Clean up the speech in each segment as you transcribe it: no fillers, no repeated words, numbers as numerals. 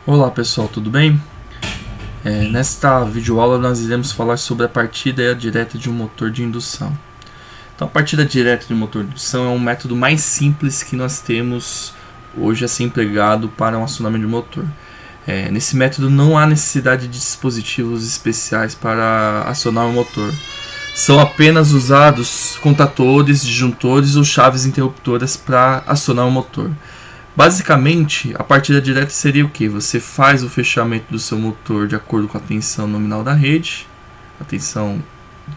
Olá pessoal, tudo bem? Nesta videoaula nós iremos falar sobre a partida direta de um motor de indução. Então, a partida direta de um motor de indução é um método mais simples que nós temos hoje a ser empregado para um acionamento de motor. Nesse método não há necessidade de dispositivos especiais para acionar o motor. São apenas usados contatores, disjuntores ou chaves interruptoras para acionar o motor. Basicamente, a partida direta seria o que? Você faz o fechamento do seu motor de acordo com a tensão nominal da rede, a tensão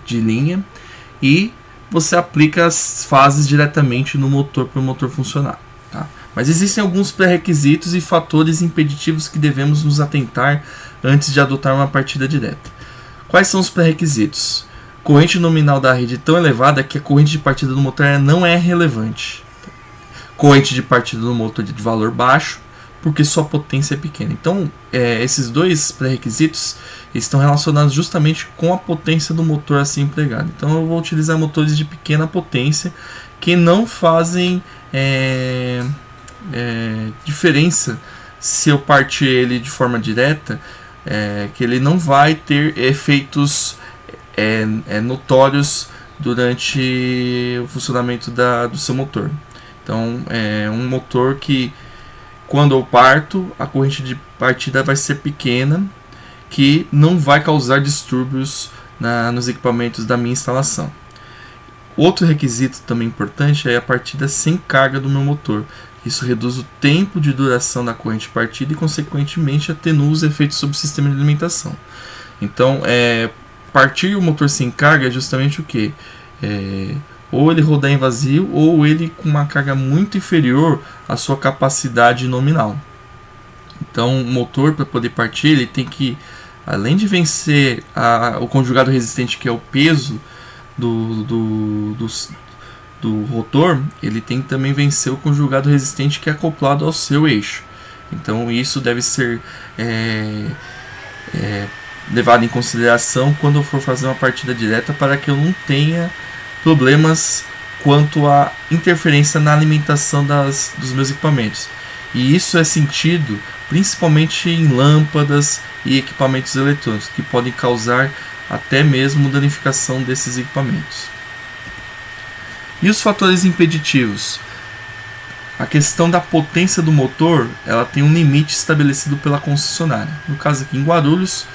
de linha, e você aplica as fases diretamente no motor para o motor funcionar. Tá? Mas existem alguns pré-requisitos e fatores impeditivos que devemos nos atentar antes de adotar uma partida direta. Quais são os pré-requisitos? Corrente nominal da rede tão elevada que a corrente de partida do motor não é relevante. Corrente de partida do motor de valor baixo, porque sua potência é pequena. Então, esses dois pré-requisitos estão relacionados justamente com a potência do motor a ser empregado. Então, eu vou utilizar motores de pequena potência que não fazem diferença se eu partir ele de forma direta, que ele não vai ter efeitos notórios durante o funcionamento do seu motor. Então, é um motor que, quando eu parto, a corrente de partida vai ser pequena, que não vai causar distúrbios nos equipamentos da minha instalação. Outro requisito também importante é a partida sem carga do meu motor. Isso reduz o tempo de duração da corrente de partida e, consequentemente, atenua os efeitos sobre o sistema de alimentação. Então, partir o motor sem carga é justamente o que? Ou ele rodar em vazio, ou ele com uma carga muito inferior à sua capacidade nominal. Então, o motor, para poder partir, ele tem que, além de vencer o conjugado resistente, que é o peso do rotor, ele tem que também vencer o conjugado resistente, que é acoplado ao seu eixo. Então, isso deve ser levado em consideração quando eu for fazer uma partida direta, para que eu não tenha problemas quanto à interferência na alimentação dos meus equipamentos. E isso é sentido principalmente em lâmpadas e equipamentos eletrônicos, que podem causar até mesmo danificação desses equipamentos. E os fatores impeditivos? A questão da potência do motor, ela tem um limite estabelecido pela concessionária. No caso aqui em Guarulhos,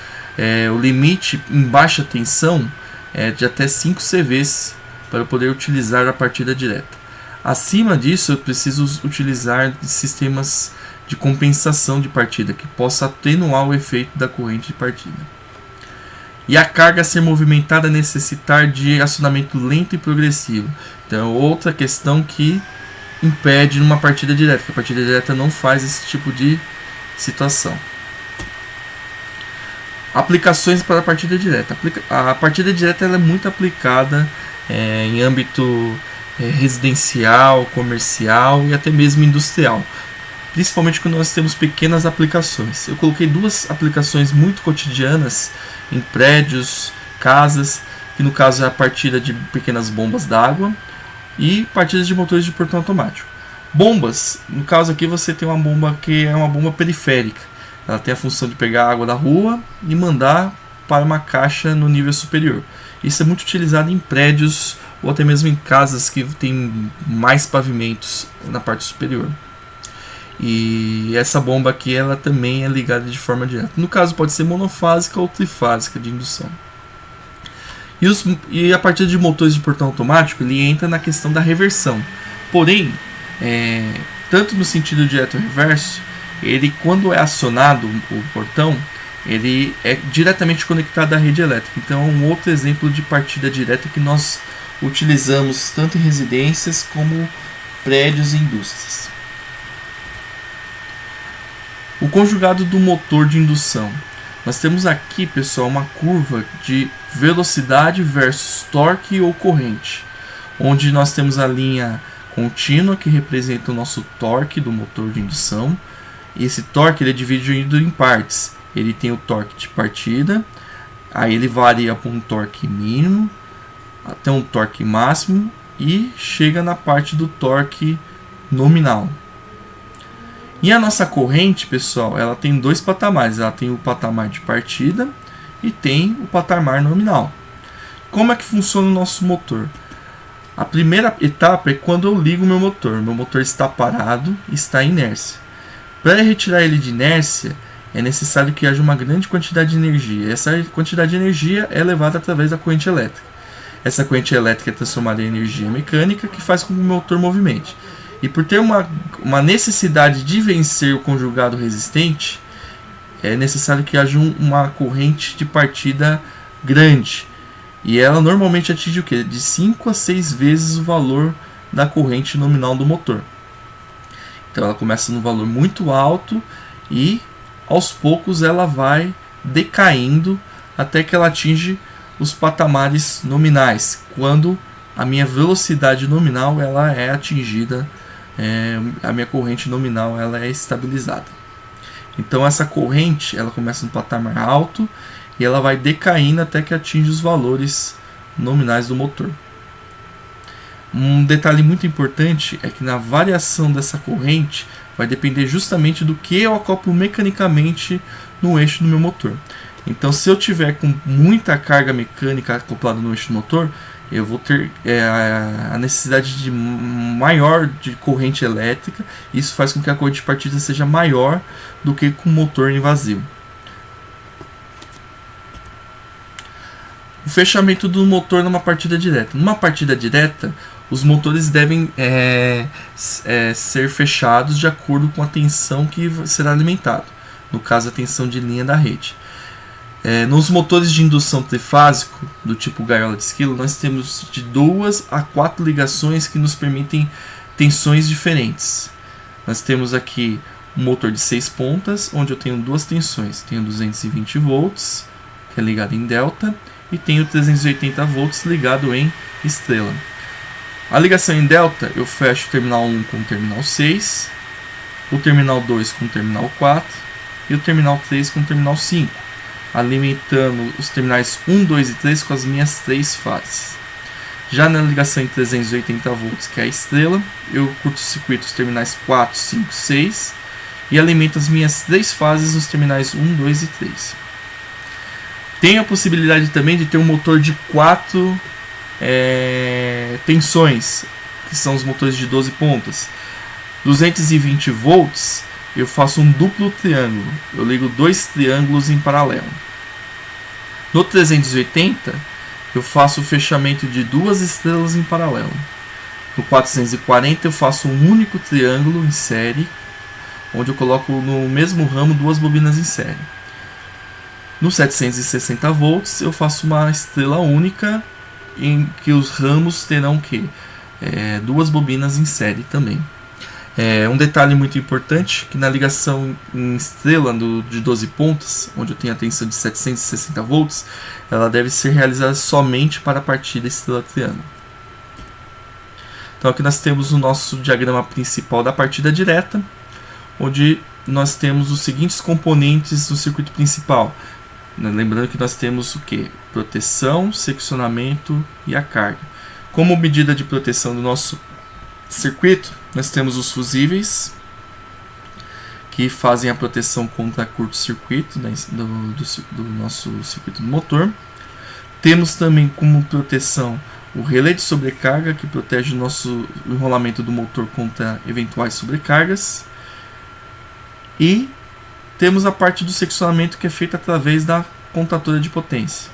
o limite em baixa tensão é de até 5 CVs para eu poder utilizar a partida direta. Acima disso, eu preciso utilizar sistemas de compensação de partida, que possa atenuar o efeito da corrente de partida. E a carga a ser movimentada necessitar de acionamento lento e progressivo. Então, outra questão que impede uma partida direta, que a partida direta não faz esse tipo de situação. Aplicações para a partida direta. A partida direta ela é muito aplicada em âmbito residencial, comercial e até mesmo industrial, principalmente quando nós temos pequenas aplicações. Eu coloquei duas aplicações muito cotidianas em prédios, casas, que no caso é a partida de pequenas bombas d'água e partidas de motores de portão automático. Bombas, no caso aqui você tem uma bomba que é uma bomba periférica. Ela tem a função de pegar água da rua e mandar para uma caixa no nível superior. Isso é muito utilizado em prédios ou até mesmo em casas que tem mais pavimentos na parte superior. E essa bomba aqui ela também é ligada de forma direta. No caso pode ser monofásica ou trifásica de indução. E a partida de motores de portão automático ele entra na questão da reversão. Porém, tanto no sentido direto ou reverso, ele quando é acionado o portão, ele é diretamente conectado à rede elétrica. Então é um outro exemplo de partida direta que nós utilizamos tanto em residências como prédios e indústrias. O conjugado do motor de indução. Nós temos aqui, pessoal, uma curva de velocidade versus torque ou corrente, onde nós temos a linha contínua, que representa o nosso torque do motor de indução. E esse torque ele é dividido em partes. Ele tem o torque de partida, aí ele varia para um torque mínimo, até um torque máximo e chega na parte do torque nominal. E a nossa corrente, pessoal, ela tem dois patamares. Ela tem o patamar de partida e tem o patamar nominal. Como é que funciona o nosso motor? A primeira etapa é quando eu ligo o meu motor. Meu motor está parado, está em inércia. Para retirar ele de inércia, é necessário que haja uma grande quantidade de energia. Essa quantidade de energia é levada através da corrente elétrica. Essa corrente elétrica é transformada em energia mecânica que faz com que o motor movimente. E por ter uma necessidade de vencer o conjugado resistente, é necessário que haja uma corrente de partida grande. E ela normalmente atinge o quê? De 5 a 6 vezes o valor da corrente nominal do motor. Então ela começa num valor muito alto e aos poucos ela vai decaindo até que ela atinge os patamares nominais, quando a minha velocidade nominal ela é atingida, a minha corrente nominal ela é estabilizada. Então essa corrente ela começa no patamar alto e ela vai decaindo até que atinge os valores nominais do motor. Um detalhe muito importante é que na variação dessa corrente vai depender justamente do que eu acoplo mecanicamente no eixo do meu motor. Então, se eu tiver com muita carga mecânica acoplada no eixo do motor, eu vou ter a necessidade de maior de corrente elétrica. Isso faz com que a corrente de partida seja maior do que com o motor em vazio. O fechamento do motor numa partida direta. Numa partida direta, os motores devem ser fechados de acordo com a tensão que será alimentado. No caso, a tensão de linha da rede. Nos motores de indução trifásico, do tipo gaiola de esquilo, nós temos de 2 a 4 ligações que nos permitem tensões diferentes. Nós temos aqui um motor de 6 pontas, onde eu tenho duas tensões. Tenho 220 volts, que é ligado em delta, e tenho 380 volts ligado em estrela. A ligação em delta, eu fecho o terminal 1 com o terminal 6, o terminal 2 com o terminal 4 e o terminal 3 com o terminal 5, alimentando os terminais 1, 2 e 3 com as minhas 3 fases. Já na ligação em 380 volts, que é a estrela, eu curto-circuito os terminais 4, 5, 6 e alimento as minhas 3 fases nos terminais 1, 2 e 3. Tem a possibilidade também de ter um motor de 4 tensões, que são os motores de 12 pontas. 220 volts, eu faço um duplo triângulo. Eu ligo 2 triângulos em paralelo. No 380, eu faço o fechamento de 2 estrelas em paralelo. No 440, eu faço um único triângulo em série, onde eu coloco no mesmo ramo 2 bobinas em série. No 760 volts, eu faço uma estrela única, em que os ramos terão que 2 bobinas em série também. Um detalhe muito importante, que na ligação em estrela de 12 pontas, onde eu tenho a tensão de 760 volts, ela deve ser realizada somente para a partida estrela-triângulo. Então aqui nós temos o nosso diagrama principal da partida direta, onde nós temos os seguintes componentes do circuito principal. Lembrando que nós temos o que? Proteção, seccionamento e a carga. Como medida de proteção do nosso circuito, nós temos os fusíveis, que fazem a proteção contra curto-circuito do nosso circuito do motor. Temos também como proteção o relé de sobrecarga, que protege o nosso enrolamento do motor contra eventuais sobrecargas. E temos a parte do seccionamento, que é feita através da contatora de potência.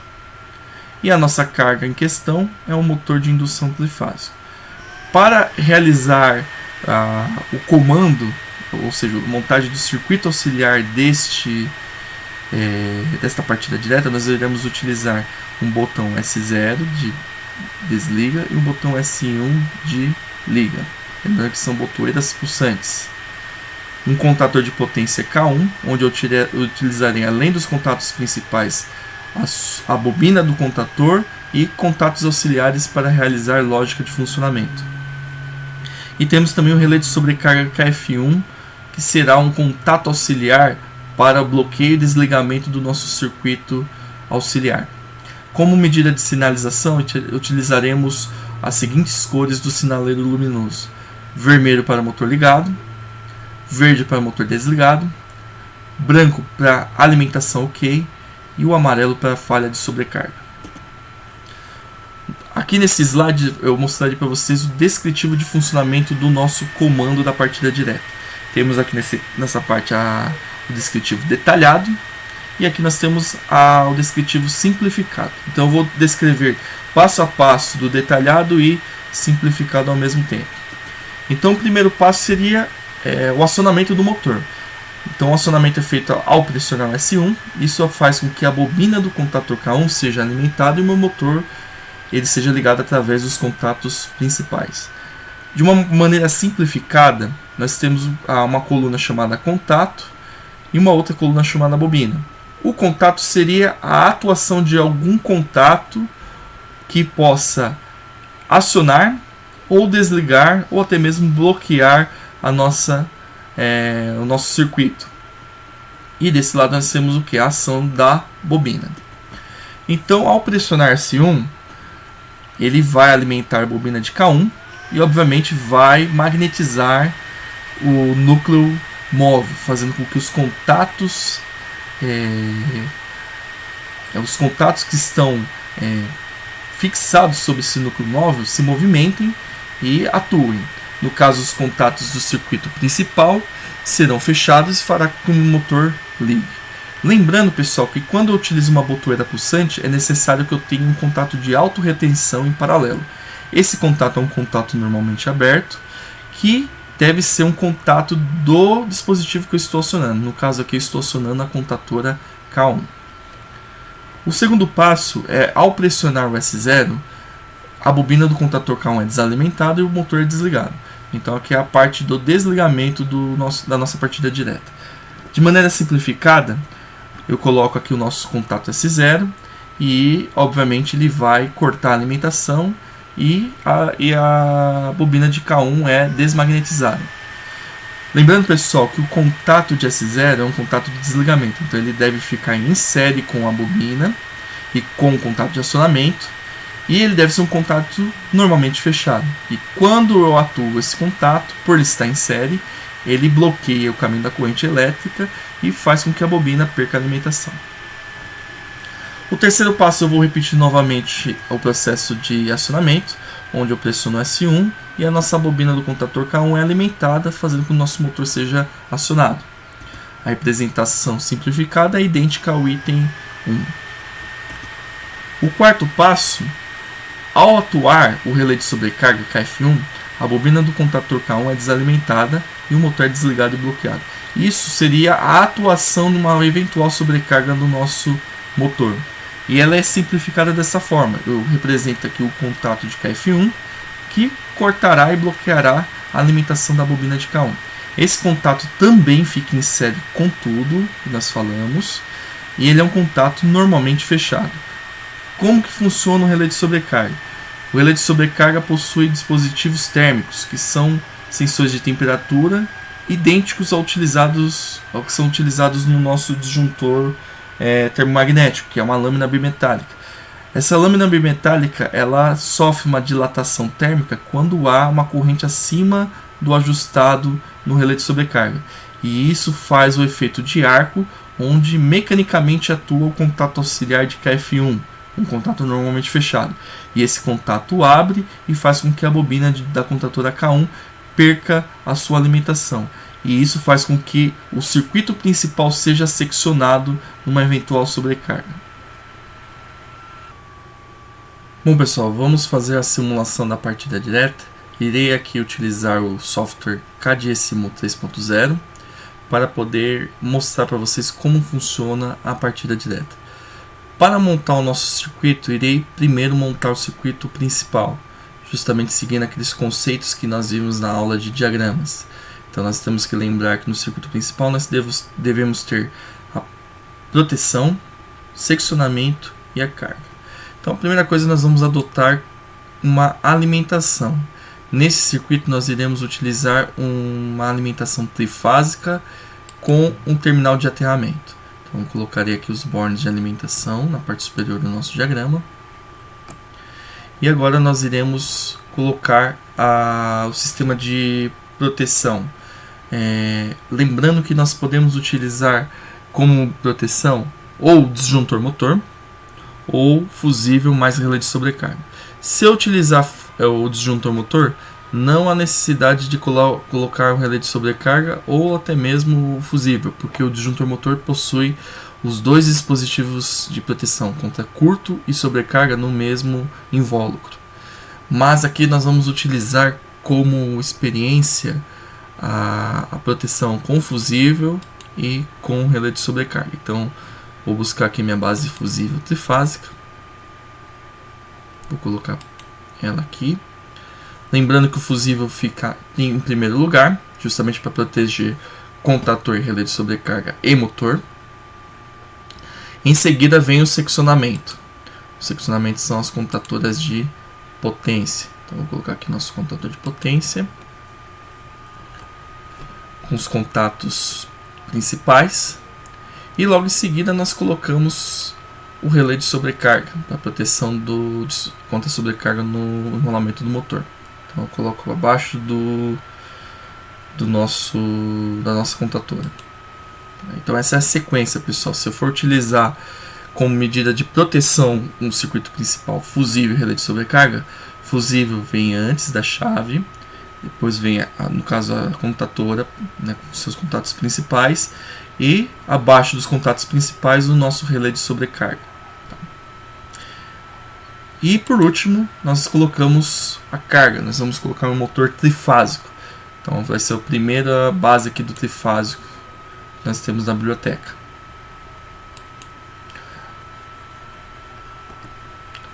E a nossa carga em questão é um motor de indução trifásico. Para realizar o comando, ou seja, a montagem do circuito auxiliar desta partida direta, nós iremos utilizar um botão S0 de desliga e um botão S1 de liga. Lembrando que são botoeiras pulsantes. Um contator de potência K1, onde eu utilizarei, além dos contatos principais, a bobina do contator e contatos auxiliares para realizar lógica de funcionamento. E temos também o relé de sobrecarga KF1, que será um contato auxiliar para bloqueio e desligamento do nosso circuito auxiliar. Como medida de sinalização, utilizaremos as seguintes cores do sinaleiro luminoso: vermelho para motor ligado, verde para motor desligado, branco para alimentação ok e o amarelo para falha de sobrecarga. Aqui nesse slide eu mostrarei para vocês o descritivo de funcionamento do nosso comando da partida direta. Temos aqui nessa parte o descritivo detalhado e aqui nós temos o descritivo simplificado. Então eu vou descrever passo a passo do detalhado e simplificado ao mesmo tempo. Então o primeiro passo seria o acionamento do motor. Então o acionamento é feito ao pressionar o S1. Isso faz com que a bobina do contator K1 seja alimentada e o meu motor ele seja ligado através dos contatos principais. De uma maneira simplificada, nós temos uma coluna chamada contato e uma outra coluna chamada bobina. O contato seria a atuação de algum contato que possa acionar ou desligar ou até mesmo bloquear o nosso circuito. E desse lado nós temos o que? A ação da bobina. Então, ao pressionar S1, ele vai alimentar a bobina de K1 e obviamente vai magnetizar o núcleo móvel, fazendo com que os contatos que estão fixados sobre esse núcleo móvel se movimentem e atuem. No caso, os contatos do circuito principal serão fechados e fará com que o motor ligue. Lembrando, pessoal, que quando eu utilizo uma botoeira pulsante, é necessário que eu tenha um contato de autorretenção em paralelo. Esse contato é um contato normalmente aberto, que deve ser um contato do dispositivo que eu estou acionando. No caso aqui, eu estou acionando a contatora K1. O segundo passo é, ao pressionar o S0, a bobina do contator K1 é desalimentada e o motor é desligado. Então aqui é a parte do desligamento da nossa partida direta. De maneira simplificada, eu coloco aqui o nosso contato S0 e obviamente ele vai cortar a alimentação e a bobina de K1 é desmagnetizada. Lembrando, pessoal, que o contato de S0 é um contato de desligamento, então ele deve ficar em série com a bobina e com o contato de acionamento, e ele deve ser um contato normalmente fechado. E quando eu atuo esse contato, por ele estar em série, ele bloqueia o caminho da corrente elétrica e faz com que a bobina perca a alimentação. O terceiro passo eu vou repetir novamente o processo de acionamento, onde eu pressiono S1 e a nossa bobina do contator K1 é alimentada, fazendo com que o nosso motor seja acionado. A representação simplificada é idêntica ao item 1. O quarto passo, ao atuar o relé de sobrecarga KF1, a bobina do contator K1 é desalimentada e o motor é desligado e bloqueado. Isso seria a atuação de uma eventual sobrecarga no nosso motor. E ela é simplificada dessa forma. Eu represento aqui o contato de KF1, que cortará e bloqueará a alimentação da bobina de K1. Esse contato também fica em série com tudo que nós falamos, e ele é um contato normalmente fechado. Como que funciona o relé de sobrecarga? O relé de sobrecarga possui dispositivos térmicos, que são sensores de temperatura, idênticos ao que são utilizados no nosso disjuntor termomagnético, que é uma lâmina bimetálica. Essa lâmina bimetálica ela sofre uma dilatação térmica quando há uma corrente acima do ajustado no relé de sobrecarga. E isso faz o efeito de arco, onde mecanicamente atua o contato auxiliar de KF1, um contato normalmente fechado. E esse contato abre e faz com que a bobina da contatora K1 perca a sua alimentação. E isso faz com que o circuito principal seja seccionado numa eventual sobrecarga. Bom, pessoal, vamos fazer a simulação da partida direta. Irei aqui utilizar o software KDSIMU 3.0 para poder mostrar para vocês como funciona a partida direta. Para montar o nosso circuito, irei primeiro montar o circuito principal, justamente seguindo aqueles conceitos que nós vimos na aula de diagramas. Então nós temos que lembrar que no circuito principal nós devemos ter a proteção, seccionamento e a carga. Então a primeira coisa nós vamos adotar uma alimentação. Nesse circuito nós iremos utilizar uma alimentação trifásica com um terminal de aterramento. Então colocarei aqui os bornes de alimentação na parte superior do nosso diagrama. E agora nós iremos colocar o sistema de proteção. Lembrando que nós podemos utilizar como proteção ou disjuntor motor ou fusível mais relé de sobrecarga. Se eu utilizar o disjuntor motor, não há necessidade de colocar o relé de sobrecarga ou até mesmo o fusível, porque o disjuntor motor possui os dois dispositivos de proteção contra curto e sobrecarga no mesmo invólucro. Mas aqui nós vamos utilizar como experiência a proteção com fusível e com relé de sobrecarga. Então vou buscar aqui minha base fusível trifásica, vou colocar ela aqui, lembrando que o fusível fica em primeiro lugar, justamente para proteger contator e relé de sobrecarga e motor. Em seguida vem o seccionamento. O seccionamento são as contatoras de potência. Então vou colocar aqui nosso contator de potência com os contatos principais, e logo em seguida nós colocamos o relé de sobrecarga para proteção contra sobrecarga no enrolamento do motor. Então eu coloco abaixo da nossa contatora. Então essa é a sequência, pessoal. Se eu for utilizar como medida de proteção no circuito principal fusível e relé de sobrecarga, fusível vem antes da chave, depois vem, no caso, a contatora, né, com seus contatos principais, e abaixo dos contatos principais o nosso relé de sobrecarga. E por último, nós colocamos a carga. Nós vamos colocar um motor trifásico. Então vai ser a primeira base aqui do trifásico que nós temos na biblioteca.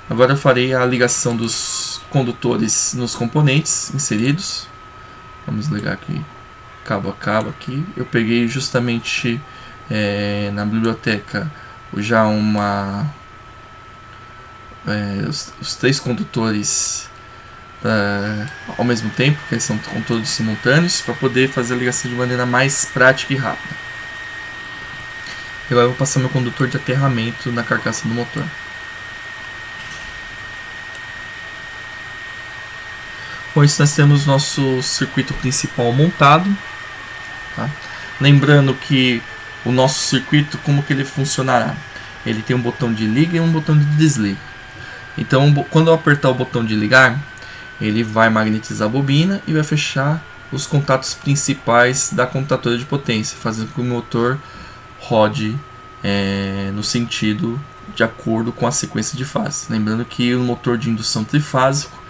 Agora eu farei a ligação dos condutores nos componentes inseridos. Vamos ligar aqui cabo a cabo aqui. Eu peguei justamente na biblioteca já os três condutores ao mesmo tempo, que são condutores simultâneos, para poder fazer a ligação de maneira mais prática e rápida. Agora eu vou passar meu condutor de aterramento na carcaça do motor. Com isso nós temos nosso circuito principal montado. Tá? Lembrando que o nosso circuito, como que ele funcionará? Ele tem um botão de liga e um botão de desliga. Então quando eu apertar o botão de ligar, ele vai magnetizar a bobina e vai fechar os contatos principais da contatora de potência, fazendo com que o motor rode no sentido de acordo com a sequência de fases. Lembrando que o motor de indução trifásico,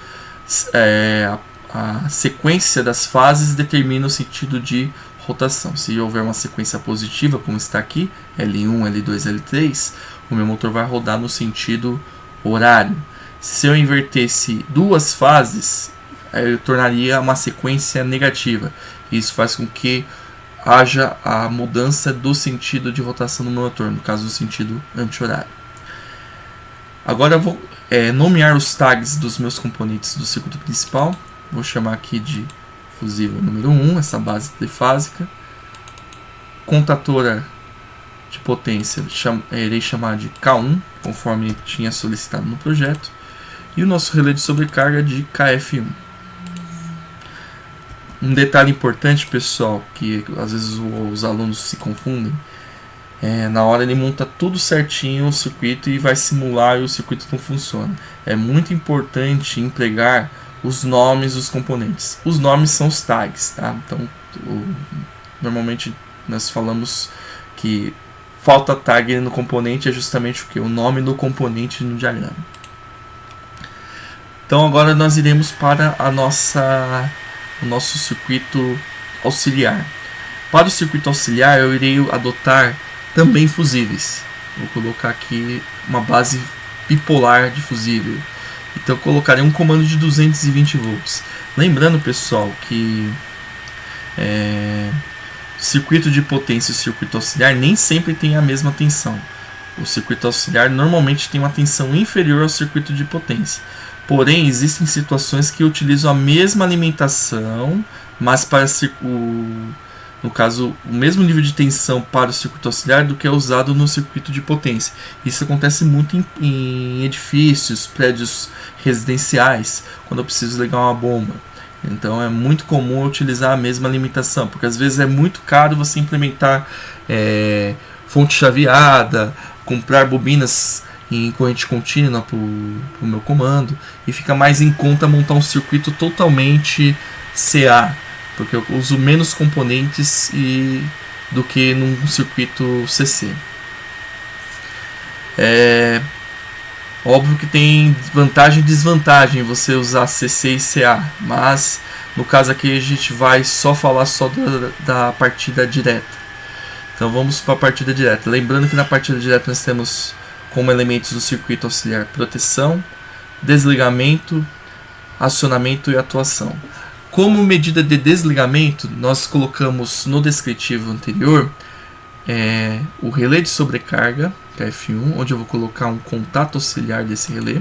a sequência das fases determina o sentido de rotação. Se houver uma sequência positiva, como está aqui, L1, L2, L3, o meu motor vai rodar no sentido horário. Se eu invertesse duas fases, eu tornaria uma sequência negativa. Isso faz com que haja a mudança do sentido de rotação do motor, no caso do sentido anti-horário. Agora eu vou nomear os tags dos meus componentes do circuito principal. Vou chamar aqui de fusível número 1, essa base trifásica. Contatora de potência, irei chamar de K1, conforme tinha solicitado no projeto. E o nosso relé de sobrecarga de KF1. Um detalhe importante, pessoal, que às vezes os alunos se confundem. Na hora ele monta tudo certinho o circuito e vai simular e o circuito não funciona. É muito importante empregar os nomes dos componentes. Os nomes são os tags, tá? Então, normalmente nós falamos que falta tag no componente é justamente o que? O nome do componente no diagrama. Então agora nós iremos para o nosso circuito auxiliar. Para o circuito auxiliar eu irei adotar também fusíveis. Vou colocar aqui uma base bipolar de fusível. Então eu colocarei um comando de 220 volts. Lembrando, pessoal, que circuito de potência e circuito auxiliar nem sempre tem a mesma tensão. O circuito auxiliar normalmente tem uma tensão inferior ao circuito de potência. Porém, existem situações que utilizam a mesma alimentação, mas para no caso, o mesmo nível de tensão para o circuito auxiliar do que é usado no circuito de potência. Isso acontece muito em edifícios, prédios residenciais, quando eu preciso ligar uma bomba. Então é muito comum utilizar a mesma limitação, porque às vezes é muito caro você implementar fonte chaveada, comprar bobinas em corrente contínua para o meu comando, e fica mais em conta montar um circuito totalmente CA, porque eu uso menos componentes do que num circuito CC. Óbvio que tem vantagem e desvantagem você usar CC e CA, mas no caso aqui a gente vai só falar da partida direta. Então vamos para a partida direta. Lembrando que na partida direta nós temos como elementos do circuito auxiliar proteção, desligamento, acionamento e atuação. Como medida de desligamento, nós colocamos no descritivo anterior o relé de sobrecarga, que é F1, onde eu vou colocar um contato auxiliar desse relé,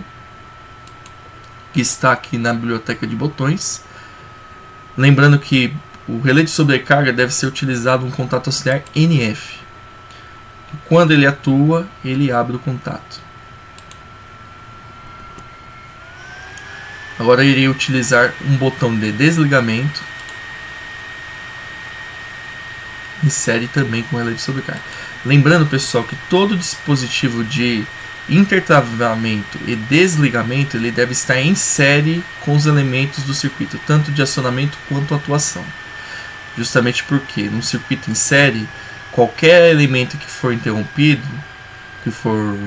que está aqui na biblioteca de botões. Lembrando que o relé de sobrecarga deve ser utilizado um contato auxiliar NF. Quando ele atua, ele abre o contato. Agora eu irei utilizar um botão de desligamento. Insere também com relé de sobrecarga. Lembrando, pessoal, que todo dispositivo de intertravamento e desligamento ele deve estar em série com os elementos do circuito, tanto de acionamento quanto atuação. Justamente porque num circuito em série, qualquer elemento que for interrompido, que for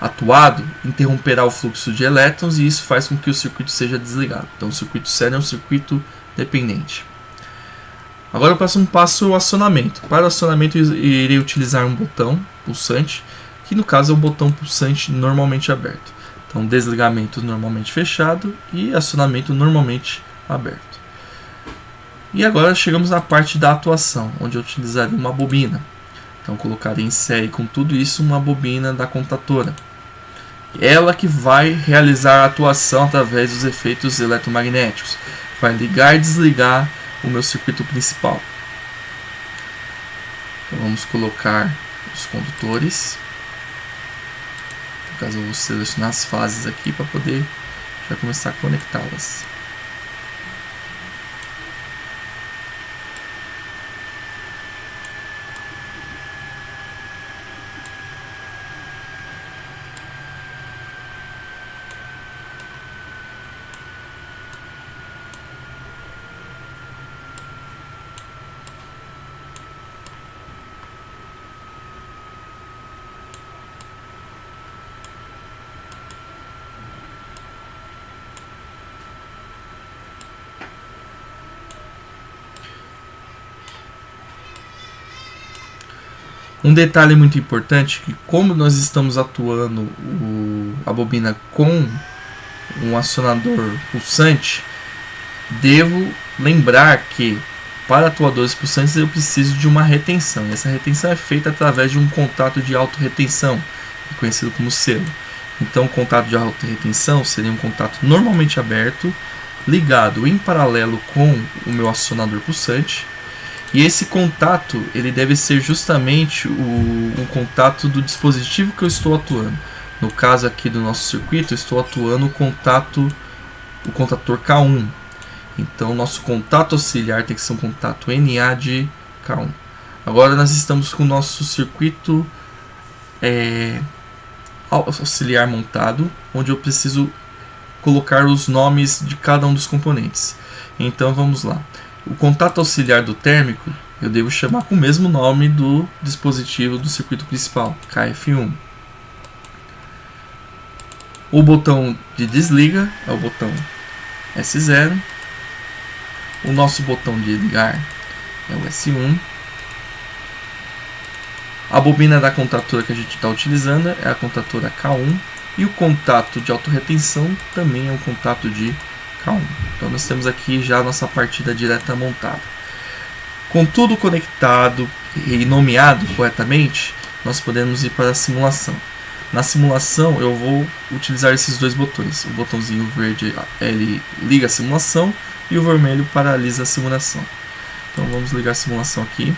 atuado, interromperá o fluxo de elétrons e isso faz com que o circuito seja desligado. Então o circuito série é um circuito dependente. Agora o próximo passo é o acionamento. Para o acionamento eu irei utilizar um botão pulsante, que no caso é um botão pulsante normalmente aberto. Então desligamento normalmente fechado e acionamento normalmente aberto. E agora chegamos na parte da atuação, onde eu utilizarei uma bobina. Então colocarei em série com tudo isso uma bobina da contatora. Ela que vai realizar a atuação através dos efeitos eletromagnéticos. Vai ligar e desligar o meu circuito principal. Então vamos colocar os condutores. No caso eu vou selecionar as fases aqui para poder já começar a conectá-las. Um detalhe muito importante é que como nós estamos atuando a bobina com um acionador pulsante, devo lembrar que para atuadores pulsantes eu preciso de uma retenção. E essa retenção é feita através de um contato de autorretenção, conhecido como selo. Então o contato de autorretenção seria um contato normalmente aberto, ligado em paralelo com o meu acionador pulsante. E esse contato ele deve ser justamente o contato do dispositivo que eu estou atuando. No caso aqui do nosso circuito, eu estou atuando o contator K1. Então, nosso contato auxiliar tem que ser um contato NA de K1. Agora nós estamos com o nosso circuito auxiliar montado, onde eu preciso colocar os nomes de cada um dos componentes. Então vamos lá. O contato auxiliar do térmico eu devo chamar com o mesmo nome do dispositivo do circuito principal, KF1. O botão de desliga é o botão S0. O nosso botão de ligar é o S1. A bobina da contatora que a gente está utilizando é a contatora K1. E o contato de autorretenção também é um contato de K1. Então nós temos aqui já a nossa partida direta montada. Com tudo conectado e nomeado corretamente, nós podemos ir para a simulação. Na simulação eu vou utilizar esses dois botões. O botãozinho verde ele liga a simulação e o vermelho paralisa a simulação. Então vamos ligar a simulação aqui.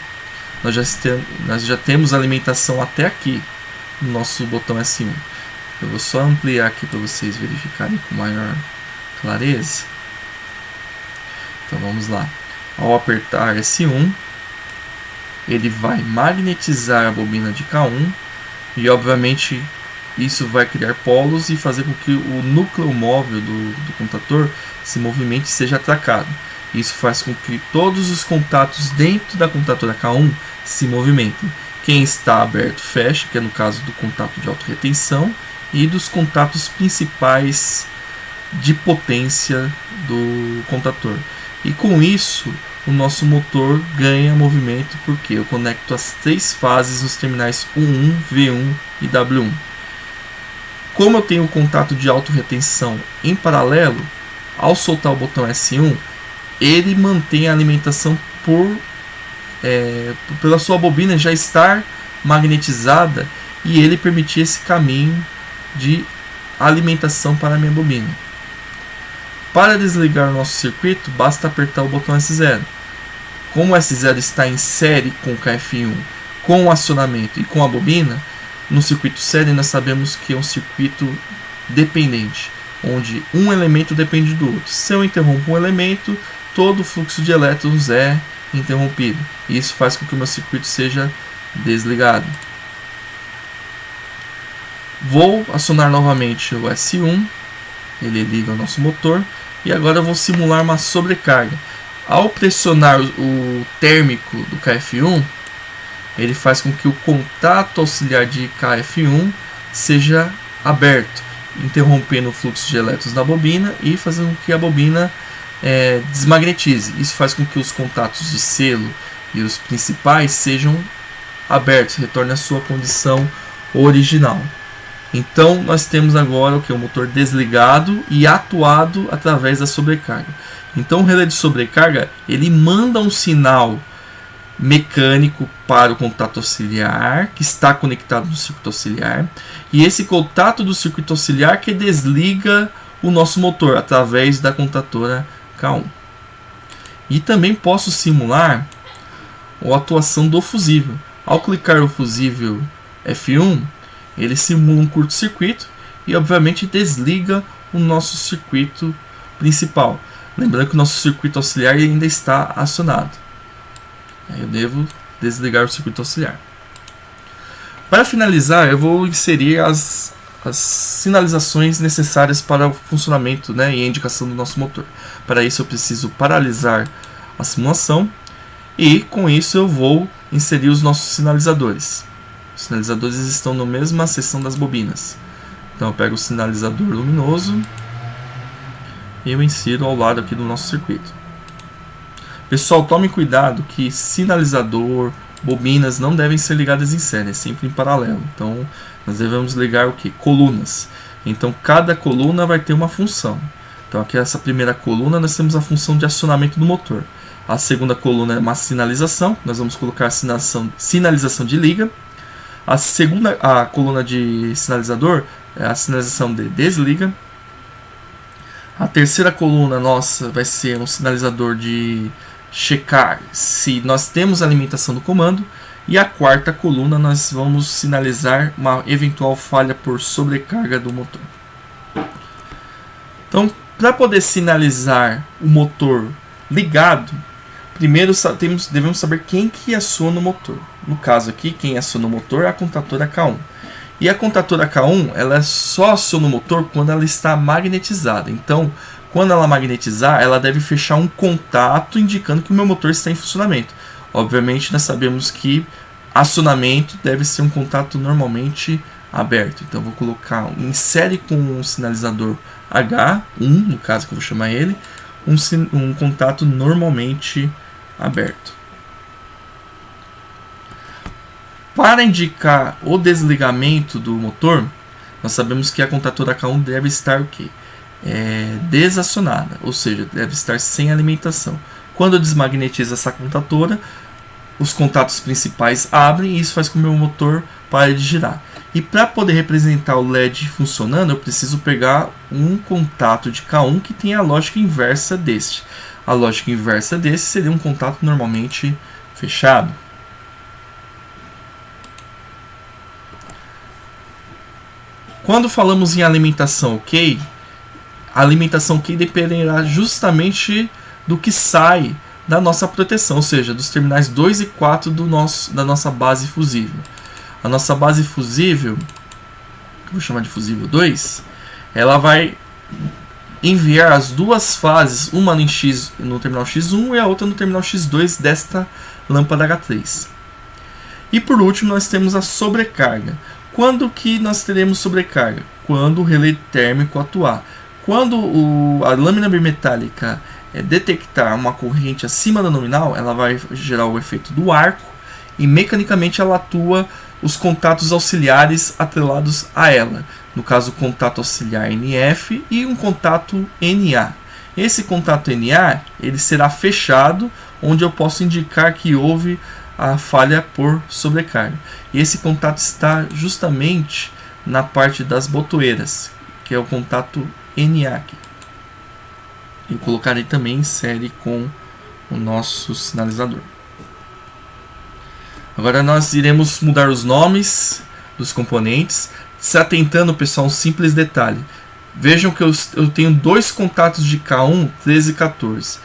Nós já temos a alimentação até aqui no nosso botão S1. Eu vou só ampliar aqui para vocês verificarem com maior clareza. Então vamos lá. Ao apertar S1, ele vai magnetizar a bobina de K1 e obviamente isso vai criar polos e fazer com que o núcleo móvel do contator se movimente e seja atracado. Isso faz com que todos os contatos dentro da contatora K1 se movimentem. Quem está aberto fecha, que é no caso do contato de autorretenção, e dos contatos principais de potência do contator. E com isso, o nosso motor ganha movimento porque eu conecto as 3 fases nos terminais U1, V1 e W1. Como eu tenho o contato de autorretenção em paralelo, ao soltar o botão S1, ele mantém a alimentação pela sua bobina já estar magnetizada e ele permitir esse caminho de alimentação para a minha bobina. Para desligar o nosso circuito, basta apertar o botão S0. Como o S0 está em série com o KF1, com o acionamento e com a bobina, no circuito série nós sabemos que é um circuito dependente, onde um elemento depende do outro. Se eu interrompo um elemento, todo o fluxo de elétrons é interrompido. E isso faz com que o meu circuito seja desligado. Vou acionar novamente o S1, ele liga o nosso motor, e agora eu vou simular uma sobrecarga. Ao pressionar o térmico do KF1, ele faz com que o contato auxiliar de KF1 seja aberto, interrompendo o fluxo de elétrons da bobina e fazendo com que a bobina desmagnetize. Isso faz com que os contatos de selo e os principais sejam abertos, retornem à sua condição original. Então nós temos agora o motor desligado e atuado através da sobrecarga. Então o relé de sobrecarga ele manda um sinal mecânico para o contato auxiliar que está conectado no circuito auxiliar, e esse contato do circuito auxiliar que desliga o nosso motor através da contatora K1. E também posso simular a atuação do fusível. Ao clicar o fusível F1, ele simula um curto-circuito e obviamente desliga o nosso circuito principal. Lembrando que o nosso circuito auxiliar ainda está acionado. Eu devo desligar o circuito auxiliar. Para finalizar, eu vou inserir as sinalizações necessárias para o funcionamento, e a indicação do nosso motor. Para isso eu preciso paralisar a simulação e com isso eu vou inserir os nossos sinalizadores. Os sinalizadores estão na mesma seção das bobinas. Então eu pego o sinalizador luminoso e eu insiro ao lado aqui do nosso circuito. Pessoal, tome cuidado que sinalizador, bobinas não devem ser ligadas em série, é sempre em paralelo. Então nós devemos ligar o que? Colunas. Então cada coluna vai ter uma função. Então aqui essa primeira coluna nós temos a função de acionamento do motor. A segunda coluna é uma sinalização, nós vamos colocar a sinalização de liga. A coluna de sinalizador é a sinalização de desliga. A terceira coluna nossa vai ser um sinalizador de checar se nós temos alimentação do comando. E a quarta coluna nós vamos sinalizar uma eventual falha por sobrecarga do motor. Então, para poder sinalizar o motor ligado, primeiro devemos saber quem que aciona o motor. No caso aqui, quem aciona o motor é a contatora K1. E a contatora K1 ela só aciona o motor quando ela está magnetizada. Então, quando ela magnetizar, ela deve fechar um contato indicando que o meu motor está em funcionamento. Obviamente, nós sabemos que acionamento deve ser um contato normalmente aberto. Então, vou colocar em série com um sinalizador H1, no caso que eu vou chamar ele, um contato normalmente aberto. Para indicar o desligamento do motor, nós sabemos que a contatora K1 deve estar o quê? Desacionada, ou seja, deve estar sem alimentação. Quando eu desmagnetizo essa contatora, os contatos principais abrem e isso faz com que o meu motor pare de girar. E para poder representar o LED funcionando, eu preciso pegar um contato de K1 que tem a lógica inversa deste. A lógica inversa desse seria um contato normalmente fechado. Quando falamos em alimentação OK, a alimentação OK dependerá justamente do que sai da nossa proteção, ou seja, dos terminais 2 e 4 da nossa base fusível. A nossa base fusível, que eu vou chamar de fusível 2, ela vai enviar as duas fases, uma no terminal X1 e a outra no terminal X2 desta lâmpada H3. E por último nós temos a sobrecarga. Quando que nós teremos sobrecarga? Quando o relé térmico atuar. Quando a lâmina bimetálica detectar uma corrente acima da nominal, ela vai gerar o efeito do arco e mecanicamente ela atua os contatos auxiliares atrelados a ela. No caso, o contato auxiliar NF e um contato NA. Esse contato NA ele será fechado, onde eu posso indicar que houve a falha por sobrecarga. E esse contato está justamente na parte das botoeiras, que é o contato NA aqui. Eu colocarei também em série com o nosso sinalizador. Agora nós iremos mudar os nomes dos componentes, se atentando, pessoal, a um simples detalhe. Vejam que eu tenho dois contatos de K1, 13 e 14.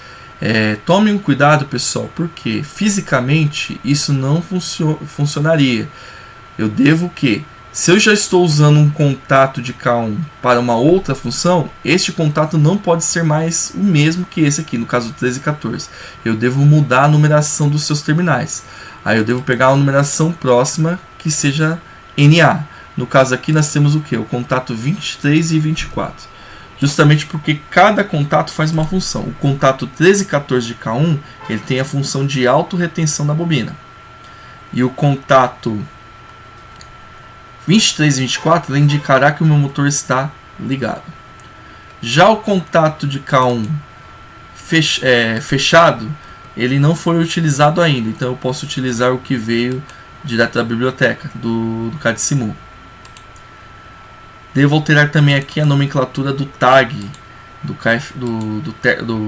Tomem um cuidado, pessoal, porque fisicamente isso não funcionaria. Eu devo o quê? Se eu já estou usando um contato de K1 para uma outra função, este contato não pode ser mais o mesmo que esse aqui, no caso 13 e 14. Eu devo mudar a numeração dos seus terminais. Aí eu devo pegar uma numeração próxima que seja NA. No caso aqui nós temos o que? O contato 23 e 24. Justamente porque cada contato faz uma função. O contato 13 e 14 de K1 ele tem a função de autorretenção da bobina. E o contato 23 e 24 ele indicará que o meu motor está ligado. Já o contato de K1 fechado, ele não foi utilizado ainda, então eu posso utilizar o que veio direto da biblioteca, do CAD-SIMU. Devo alterar também aqui a nomenclatura do tag do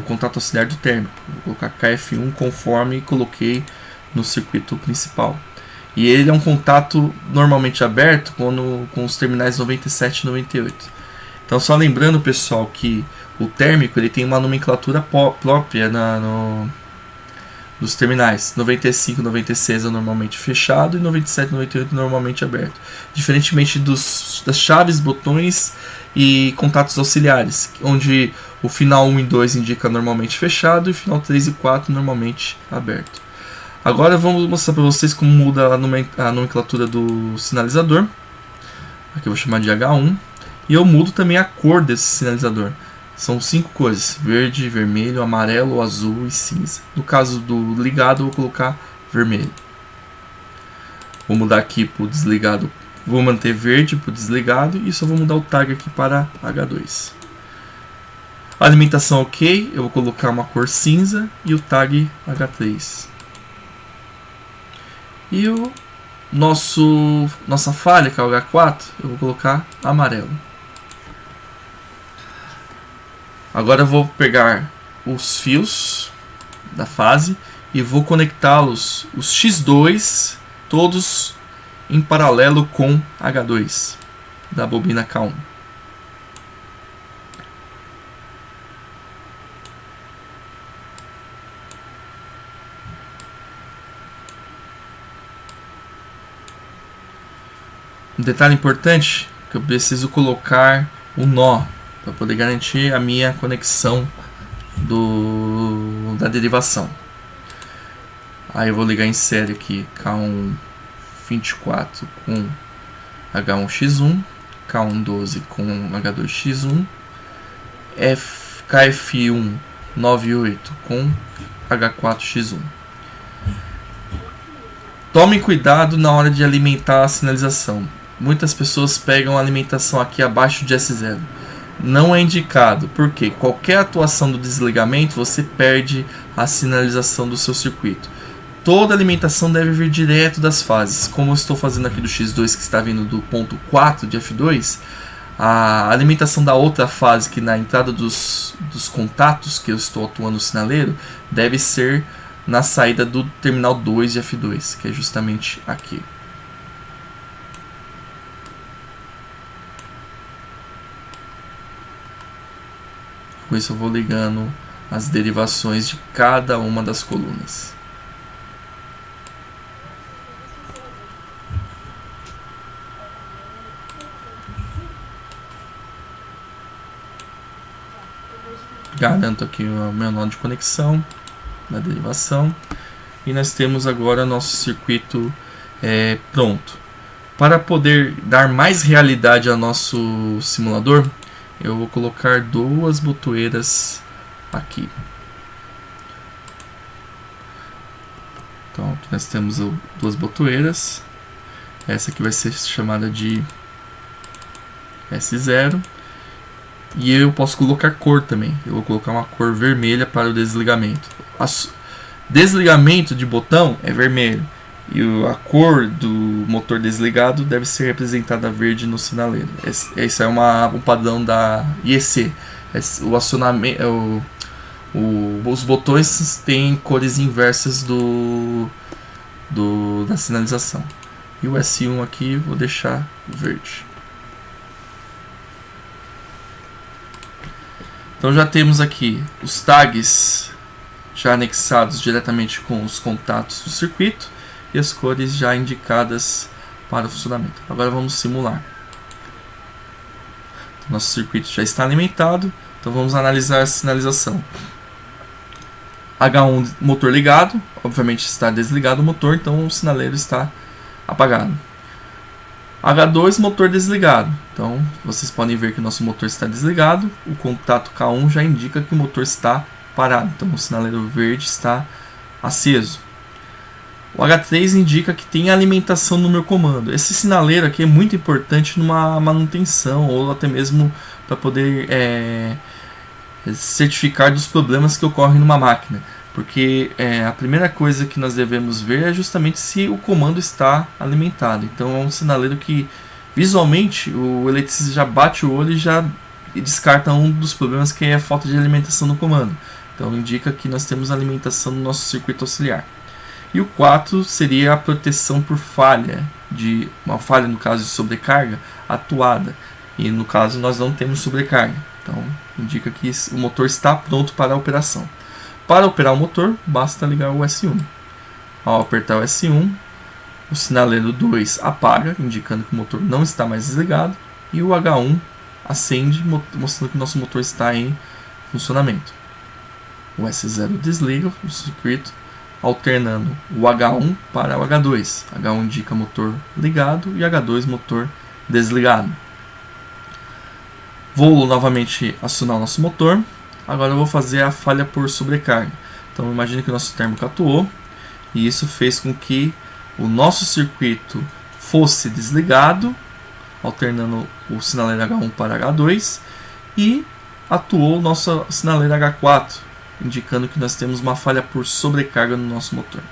contato auxiliar do térmico. Vou colocar KF1 conforme coloquei no circuito principal. E ele é um contato normalmente aberto com os terminais 97 e 98. Então, só lembrando, pessoal, que o térmico ele tem uma nomenclatura própria nos terminais. 95 e 96 é normalmente fechado e 97 e 98 normalmente aberto. Diferentemente das chaves, botões e contatos auxiliares, onde o final 1 e 2 indica normalmente fechado e o final 3 e 4 normalmente aberto. Agora vamos mostrar para vocês como muda a nomenclatura do sinalizador. Aqui eu vou chamar de H1. E eu mudo também a cor desse sinalizador. São 5 cores: verde, vermelho, amarelo, azul e cinza. No caso do ligado eu vou colocar vermelho. Vou mudar aqui para o desligado. Vou manter verde para o desligado e só vou mudar o tag aqui para H2. A alimentação ok, eu vou colocar uma cor cinza e o tag H3. E nossa falha, que é o H4, eu vou colocar amarelo. Agora eu vou pegar os fios da fase e vou conectá-los, os X2, todos em paralelo com H2 da bobina K1. Um detalhe importante que eu preciso colocar o nó para poder garantir a minha conexão da derivação. Aí eu vou ligar em série aqui K1 24 com H1X1, K1 12 com H2X1, KF1 98 com H4X1. Tomem cuidado na hora de alimentar a sinalização. Muitas pessoas pegam a alimentação aqui abaixo de S0. Não é indicado, porque qualquer atuação do desligamento você perde a sinalização do seu circuito. Toda alimentação deve vir direto das fases. Como eu estou fazendo aqui do X2 que está vindo do ponto 4 de F2, a alimentação da outra fase, que na entrada dos contatos que eu estou atuando no sinaleiro, deve ser na saída do terminal 2 de F2, que é justamente aqui. Com isso eu vou ligando as derivações de cada uma das colunas. Garanto aqui o meu nó de conexão da derivação. E nós temos agora nosso circuito pronto. Para poder dar mais realidade ao nosso simulador, eu vou colocar duas botoeiras aqui. Então aqui nós temos duas botoeiras. Essa aqui vai ser chamada de S0. E eu posso colocar cor também. Eu vou colocar uma cor vermelha para o desligamento. Desligamento de botão é vermelho. E a cor do motor desligado deve ser representada verde no sinaleiro. Esse é um padrão da IEC. O acionamento, os botões têm cores inversas da sinalização. E o S1 aqui vou deixar verde. Então já temos aqui os tags já anexados diretamente com os contatos do circuito e as cores já indicadas para o funcionamento. Agora vamos simular. Nosso circuito já está alimentado, então vamos analisar a sinalização. H1 motor ligado, obviamente está desligado o motor, então o sinaleiro está apagado. H2 motor desligado, então vocês podem ver que o nosso motor está desligado, o contato K1 já indica que o motor está parado, então o sinaleiro verde está aceso. O H3 indica que tem alimentação no meu comando. Esse sinaleiro aqui é muito importante numa manutenção ou até mesmo para poder certificar dos problemas que ocorrem numa máquina. Porque a primeira coisa que nós devemos ver é justamente se o comando está alimentado. Então é um sinaleiro que visualmente o eletricista já bate o olho e já descarta um dos problemas, que é a falta de alimentação no comando. Então indica que nós temos alimentação no nosso circuito auxiliar. E o 4 seria a proteção por falha, uma falha no caso de sobrecarga atuada. E no caso nós não temos sobrecarga. Então indica que o motor está pronto para a operação. Para operar o motor, basta ligar o S1. Ao apertar o S1, o sinaleiro 2 apaga, indicando que o motor não está mais desligado. E o H1 acende, mostrando que o nosso motor está em funcionamento. O S0 desliga o circuito, alternando o H1 para o H2. H1 indica motor ligado e H2 motor desligado. Vou novamente acionar o nosso motor. Agora eu vou fazer a falha por sobrecarga. Então imagine que o nosso térmico atuou e isso fez com que o nosso circuito fosse desligado, alternando o sinaleiro H1 para H2, e atuou o nosso sinaleiro H4, indicando que nós temos uma falha por sobrecarga no nosso motor.